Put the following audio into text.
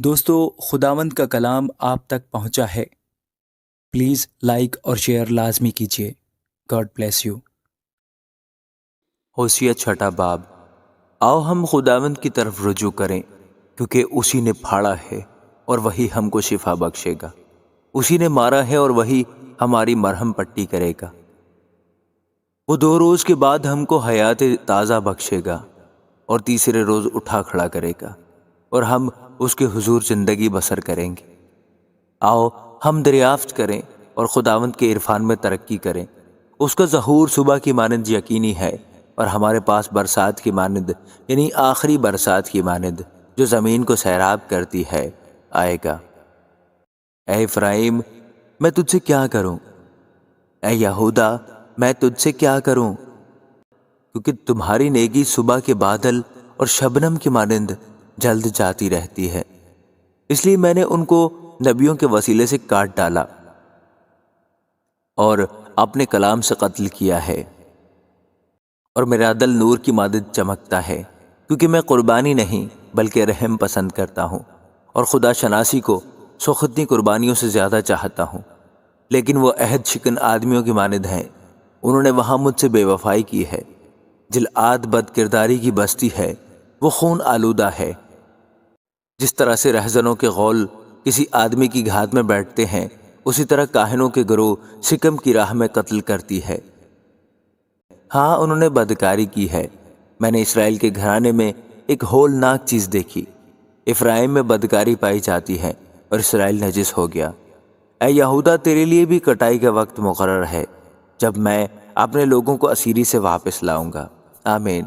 دوستو، خداوند کا کلام آپ تک پہنچا ہے۔ پلیز لائک اور شیئر لازمی کیجیے۔ God bless you. ہوشیہ چھٹا باب۔ آؤ ہم خداوند کی طرف رجوع کریں، کیونکہ اسی نے پھاڑا ہے اور وہی ہم کو شفا بخشے گا۔ اسی نے مارا ہے اور وہی ہماری مرہم پٹی کرے گا۔ وہ 2 روز کے بعد ہم کو حیات تازہ بخشے گا اور تیسرے روز اٹھا کھڑا کرے گا، اور ہم اس کے حضور زندگی بسر کریں گے۔ آؤ ہم دریافت کریں اور خداوند کے عرفان میں ترقی کریں۔ اس کا ظہور صبح کی مانند یقینی ہے، اور ہمارے پاس برسات کی مانند، یعنی آخری برسات کی مانند جو زمین کو سیراب کرتی ہے، آئے گا۔ اے افرائیم، میں تجھ سے کیا کروں؟ اے یہودا، میں تجھ سے کیا کروں؟ کیونکہ تمہاری نیکی صبح کے بادل اور شبنم کی مانند جلد جاتی رہتی ہے، اس لیے میں نے ان کو نبیوں کے وسیلے سے کاٹ ڈالا اور اپنے کلام سے قتل کیا ہے، اور میرا دل نور کی مانند چمکتا ہے، کیونکہ میں قربانی نہیں بلکہ رحم پسند کرتا ہوں، اور خدا شناسی کو سوختنی قربانیوں سے زیادہ چاہتا ہوں۔ لیکن وہ عہد شکن آدمیوں کی مانند ہیں، انہوں نے وہاں مجھ سے بے وفائی کی ہے۔ جلعاد بد کرداری کی بستی ہے، وہ خون آلودہ ہے۔ جس طرح سے رہزنوں کے غول کسی آدمی کی گھات میں بیٹھتے ہیں، اسی طرح کاہنوں کے گروہ سکم کی راہ میں قتل کرتی ہے۔ ہاں، انہوں نے بدکاری کی ہے۔ میں نے اسرائیل کے گھرانے میں ایک ہولناک چیز دیکھی۔ افرائیم میں بدکاری پائی جاتی ہے اور اسرائیل نجس ہو گیا۔ اے یہودا، تیرے لیے بھی کٹائی کا وقت مقرر ہے، جب میں اپنے لوگوں کو اسیری سے واپس لاؤں گا۔ آمین۔